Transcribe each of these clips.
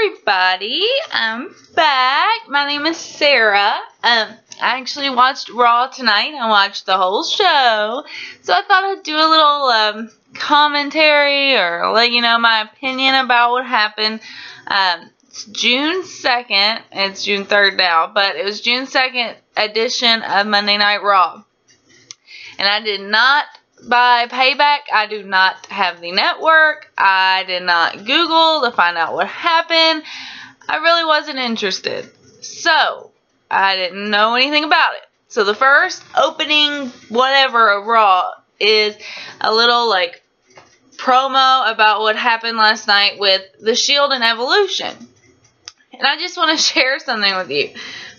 everybody, I'm back. My name is Sarah. I actually watched Raw tonight. I watched the whole show. So I thought I'd do a little commentary or let you know my opinion about what happened. It's June 2nd. It's June 3rd now, but it was June 2nd edition of Monday Night Raw. And I did not buy Payback. I do not have the network. I did not Google to find out what happened. I really wasn't interested. So, I didn't know anything about it. So, the first opening whatever of Raw is a little, like, promo about what happened last night with The Shield and Evolution. And I just want to share something with you.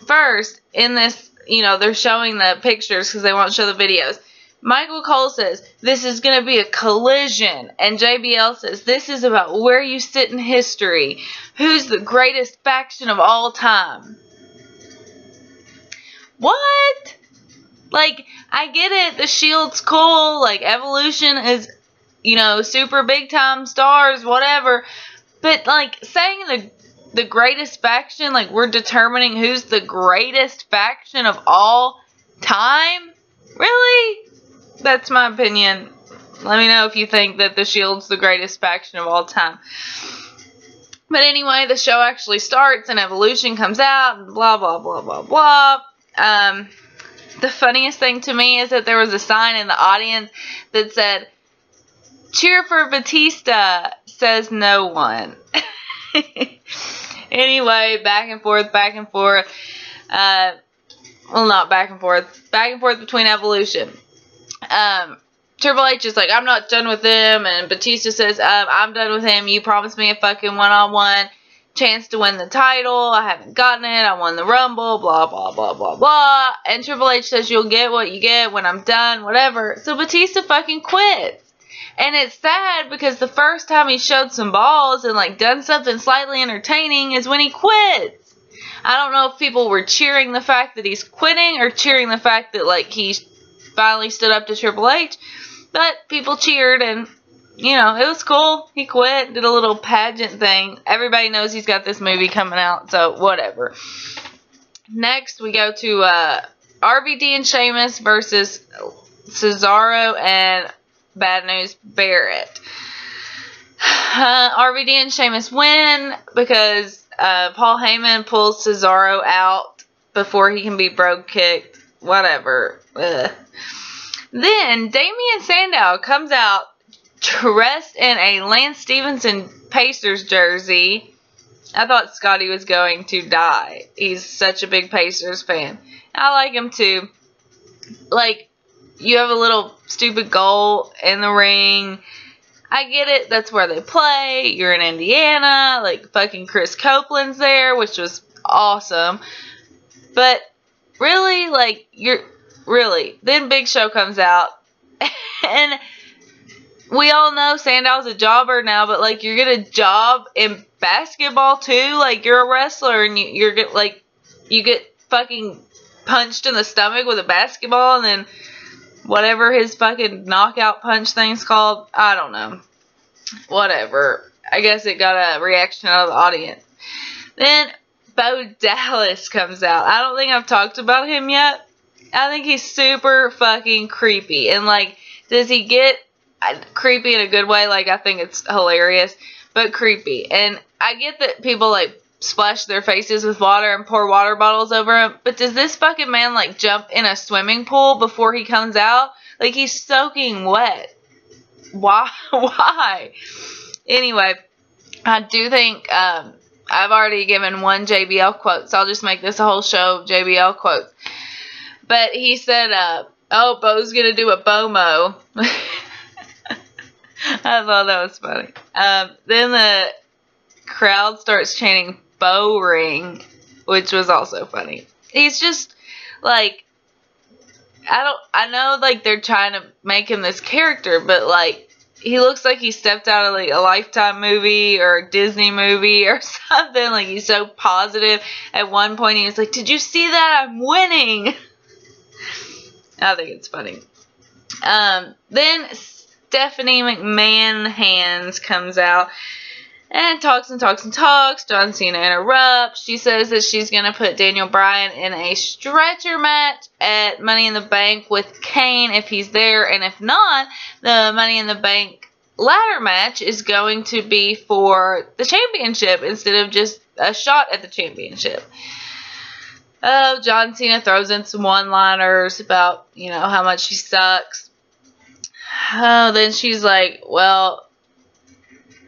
First, in this, you know, they're showing the pictures because they won't show the videos. Michael Cole says, this is going to be a collision. And JBL says, this is about where you sit in history. Who's the greatest faction of all time? What? Like, I get it. The Shield's cool. Like, Evolution is, you know, super big time stars, whatever. But, like, saying the greatest faction, like, we're determining who's the greatest faction of all time? Really? That's my opinion. Let me know if you think that the Shield's the greatest faction of all time. But anyway, the show actually starts and Evolution comes out and blah, blah, blah, blah, blah. The funniest thing to me is that there was a sign in the audience that said, cheer for Batista, says no one. Anyway, back and forth, back and forth. Well, not back and forth between Evolution. Triple H is like, I'm not done with him, and Batista says, I'm done with him. You promised me a fucking one-on-one chance to win the title. I haven't gotten it. I won the Rumble, blah, blah, blah, blah, blah. And Triple H says, you'll get what you get when I'm done, whatever. So Batista fucking quits. And it's sad because the first time he showed some balls and, like, done something slightly entertaining is when he quits. I don't know if people were cheering the fact that he's quitting or cheering the fact that, like, he finally stood up to Triple H. But people cheered and, you know, it was cool. He quit, did a little pageant thing. Everybody knows he's got this movie coming out, so whatever. Next, we go to RVD and Sheamus versus Cesaro and Bad News Barrett. RVD and Sheamus win because Paul Heyman pulls Cesaro out before he can be brogue kicked. Whatever. Ugh. Then Damien Sandow comes out dressed in a Lance Stevenson Pacers jersey. I thought Scotty was going to die. He's such a big Pacers fan. I like him too. Like, you have a little stupid goal in the ring. I get it. That's where they play. You're in Indiana. Like, fucking Chris Copeland's there, which was awesome. But, really, like, really. Then Big Show comes out. And we all know Sandow's a jobber now, but, like, you're gonna job in basketball, too? Like, you're a wrestler, and you get fucking punched in the stomach with a basketball, and then whatever his fucking knockout punch thing's called. I don't know. Whatever. I guess it got a reaction out of the audience. Then Bo Dallas comes out. I don't think I've talked about him yet. I think he's super fucking creepy. And, like, does he get creepy in a good way? Like, I think it's hilarious. But creepy. And I get that people, like, splash their faces with water and pour water bottles over him. But does this fucking man, like, jump in a swimming pool before he comes out? Like, he's soaking wet. Why? Why? Anyway, I do think, I've already given one JBL quote, so I'll just make this a whole show of JBL quotes. But he said, oh, Bo's gonna do a Bomo. I thought that was funny. Then the crowd starts chanting Bo Ring, which was also funny. He's just, like, I know, like, they're trying to make him this character, but, like, he looks like he stepped out of, like, a Lifetime movie or a Disney movie or something. Like, he's so positive. At one point, he was like, did you see that? I'm winning. I think it's funny. Then Stephanie McMahon comes out. And talks and talks and talks. John Cena interrupts. She says that she's going to put Daniel Bryan in a stretcher match at Money in the Bank with Kane if he's there. And if not, the Money in the Bank ladder match is going to be for the championship instead of just a shot at the championship. Oh, John Cena throws in some one-liners about, you know, how much she sucks. Oh, then she's like, well,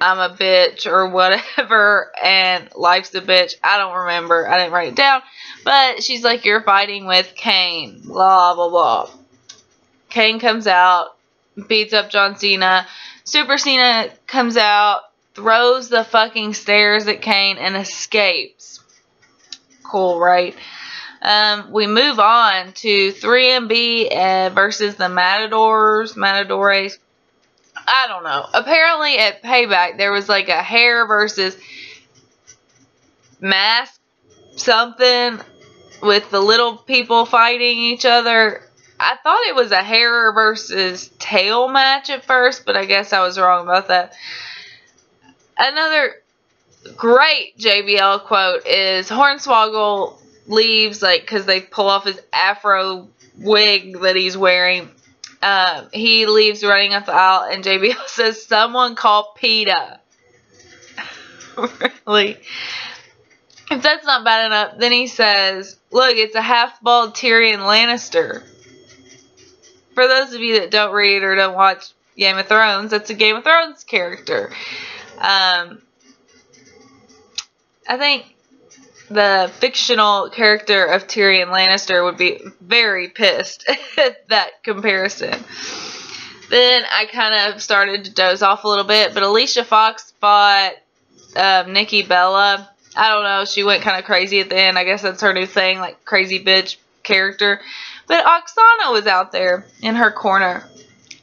I'm a bitch or whatever, and life's a bitch. I don't remember. I didn't write it down. But she's like, you're fighting with Kane. Blah, blah, blah. Kane comes out, beats up John Cena. Super Cena comes out, throws the fucking stairs at Kane, and escapes. Cool, right? We move on to 3MB versus the Matadores. I don't know. Apparently at Payback there was like a hair versus mask something with the little people fighting each other. I thought it was a hair versus tail match at first, but I guess I was wrong about that. Another great JBL quote is Hornswoggle leaves, like, because they pull off his afro wig that he's wearing. He leaves running up the aisle, and JBL says, someone call PETA. Really? If that's not bad enough, then he says, look, it's a half-bald Tyrion Lannister. For those of you that don't read or don't watch Game of Thrones, that's a Game of Thrones character. I think the fictional character of Tyrion Lannister would be very pissed at that comparison. Then I kind of started to doze off a little bit, but Alicia Fox fought Nikki Bella. I don't know, she went kind of crazy at the end. I guess that's her new thing, like crazy bitch character. But Oksana was out there in her corner.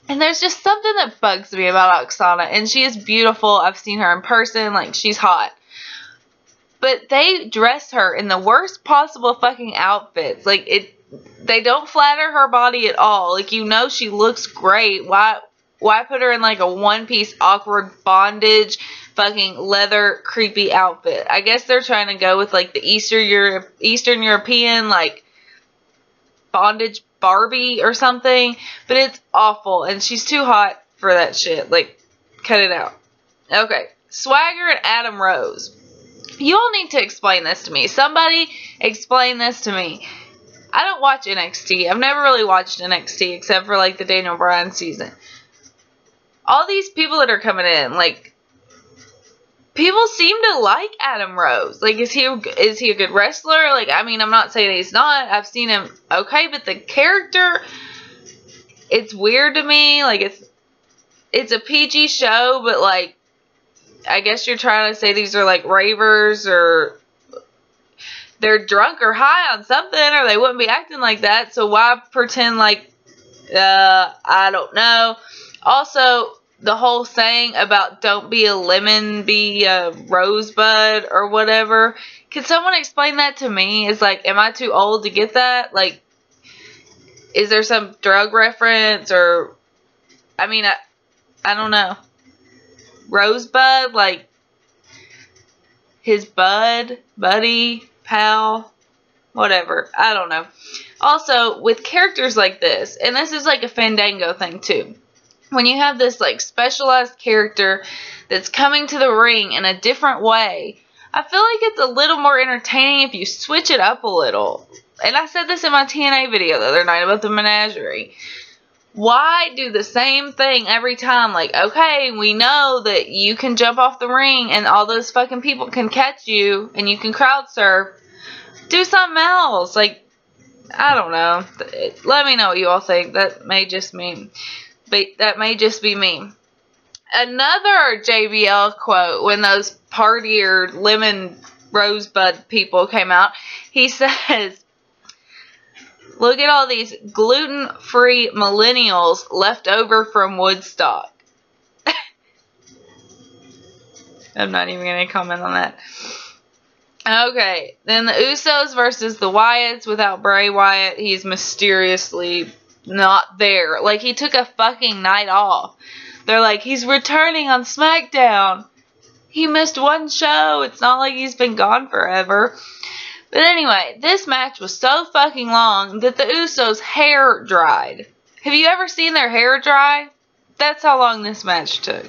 And there's just something that bugs me about Oksana. And she is beautiful. I've seen her in person. Like, she's hot. But they dress her in the worst possible fucking outfits. Like, they don't flatter her body at all. Like, you know she looks great. Why put her in, like, a one-piece awkward bondage fucking leather creepy outfit? I guess they're trying to go with, like, the Eastern European, like, bondage Barbie or something. But it's awful. And she's too hot for that shit. Like, cut it out. Okay. Swagger and Adam Rose. You all need to explain this to me. Somebody explain this to me. I don't watch NXT. I've never really watched NXT except for, like, the Daniel Bryan season. All these people that are coming in, like, people seem to like Adam Rose. Like, is he a good wrestler? Like, I mean, I'm not saying he's not. I've seen him okay, but the character, it's weird to me. Like, it's a PG show, but, like, I guess you're trying to say these are, like, ravers, or they're drunk or high on something, or they wouldn't be acting like that. So why pretend like, I don't know. Also, the whole saying about don't be a lemon, be a rosebud or whatever. Can someone explain that to me? Is like, am I too old to get that? Like, is there some drug reference, or, I mean, I don't know. Rosebud, like his buddy, pal, whatever. I don't know. Also, with characters like this, and this is like a Fandango thing too. When you have this like specialized character that's coming to the ring in a different way, I feel like it's a little more entertaining if you switch it up a little. And I said this in my TNA video the other night about the menagerie. Why do the same thing every time? Like, okay, we know that you can jump off the ring and all those fucking people can catch you and you can crowd surf. Do something else. Like, I don't know. Let me know what you all think. That may just be me. Another JBL quote when those partier lemon rosebud people came out. He says, look at all these gluten-free millennials left over from Woodstock. I'm not even going to comment on that. Okay, then the Usos versus the Wyatts without Bray Wyatt. He's mysteriously not there. Like, he took a fucking night off. They're like, he's returning on SmackDown. he missed one show. It's not like he's been gone forever. But anyway, this match was so fucking long that the Usos' hair dried. Have you ever seen their hair dry? That's how long this match took.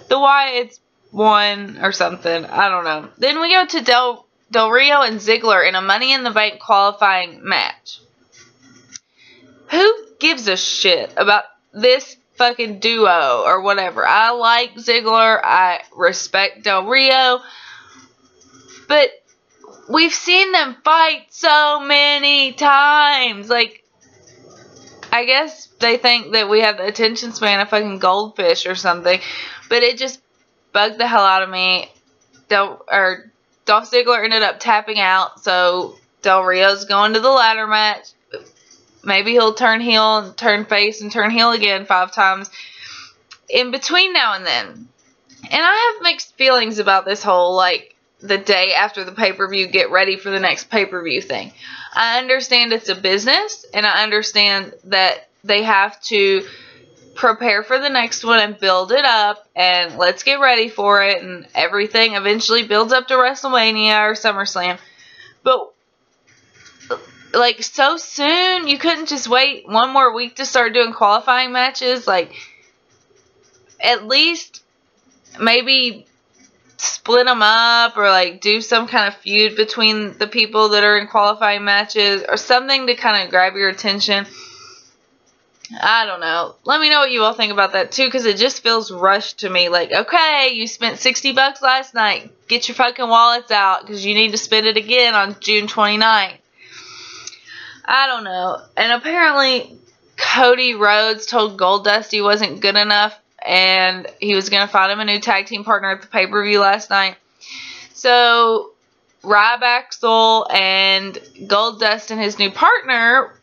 The Wyatts won or something. I don't know. Then we go to Del Rio and Ziggler in a Money in the Bank qualifying match. Who gives a shit about this fucking duo or whatever? I like Ziggler. I respect Del Rio. But we've seen them fight so many times. Like, I guess they think that we have the attention span of fucking goldfish or something. But it just bugged the hell out of me. Dolph Ziggler ended up tapping out. So Del Rio's going to the ladder match. Maybe he'll turn heel and turn face and turn heel again 5 times in between now and then. And I have mixed feelings about this whole, like, the day after the pay-per-view, get ready for the next pay-per-view thing. I understand it's a business, and I understand that they have to prepare for the next one and build it up, and let's get ready for it, and everything eventually builds up to WrestleMania or SummerSlam. But, like, so soon, you couldn't just wait one more week to start doing qualifying matches. Like, at least maybe split them up or, like, do some kind of feud between the people that are in qualifying matches or something to kind of grab your attention. I don't know. Let me know what you all think about that, too, because it just feels rushed to me. Like, okay, you spent $60 last night. Get your fucking wallets out because you need to spend it again on June 29th. I don't know. And apparently, Cody Rhodes told Goldust he wasn't good enough, and he was going to find him a new tag team partner at the pay-per-view last night. So, Ryback and Goldust and his new partner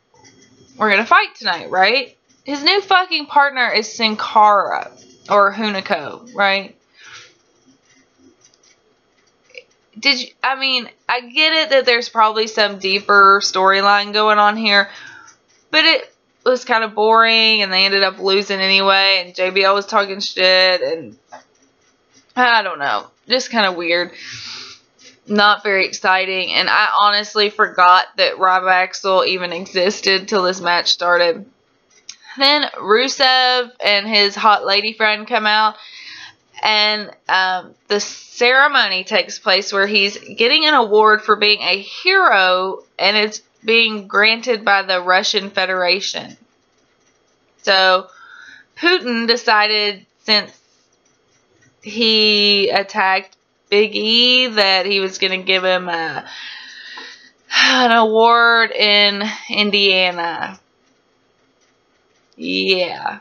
were going to fight tonight, right? His new fucking partner is Sin Cara, or Hunico, right? I get it that there's probably some deeper storyline going on here, but it was kind of boring, and they ended up losing anyway, and JBL was talking shit, and I don't know, just kind of weird, not very exciting, and I honestly forgot that Ryback even existed till this match started. Then Rusev and his hot lady friend come out, and the ceremony takes place where he's getting an award for being a hero, and it's being granted by the Russian Federation. So Putin decided, since he attacked Big E, that he was going to give him an award in Indiana. Yeah.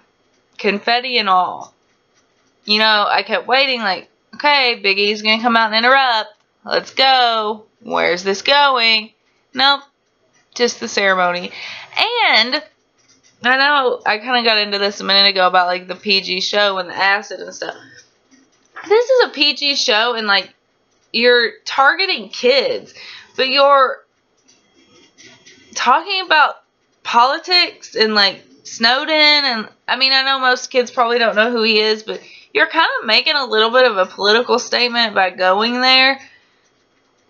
Confetti and all. You know, I kept waiting like, okay, Big E's going to come out and interrupt. Let's go. Where's this going? Nope. Just the ceremony. And I know I kind of got into this a minute ago about, like, the PG show and the acid and stuff. This is a PG show, and, like, you're targeting kids, but you're talking about politics and, like, Snowden, and, I mean, I know most kids probably don't know who he is, but you're kind of making a little bit of a political statement by going there.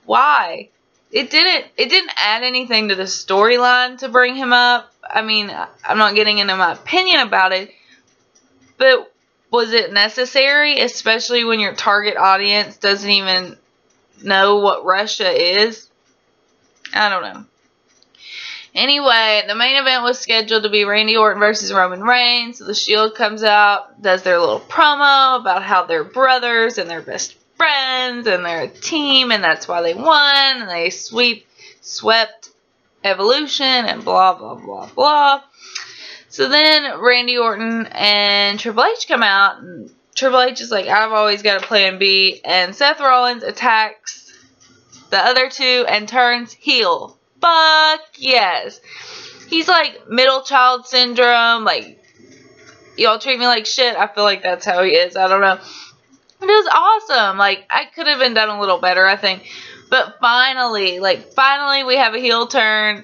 Why? It didn't add anything to the storyline to bring him up. I mean, I'm not getting into my opinion about it, but was it necessary, especially when your target audience doesn't even know what Russia is? I don't know. Anyway, the main event was scheduled to be Randy Orton versus Roman Reigns. So the Shield comes out, does their little promo about how they're brothers and they're best friends and they're a team and that's why they won. And they swept Evolution and blah, blah, blah, blah. So then Randy Orton and Triple H come out, and Triple H is like, I've always got a plan B. And Seth Rollins attacks the other two and turns heel. Fuck yes. He's like middle child syndrome. Like, y'all treat me like shit. I feel like that's how he is. I don't know. It was awesome. Like, I could have been done a little better, I think. But finally we have a heel turn.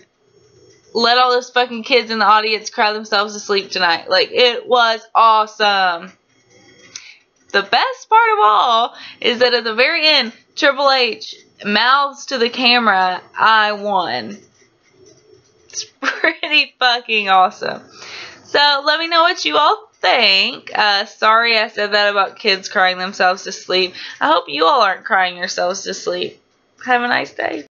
Let all those fucking kids in the audience cry themselves to sleep tonight. Like, it was awesome. the best part of all is that at the very end, Triple H mouths to the camera, "I won." It's pretty fucking awesome. So let me know what you all think. Sorry I said that about kids crying themselves to sleep. I hope you all aren't crying yourselves to sleep. Have a nice day.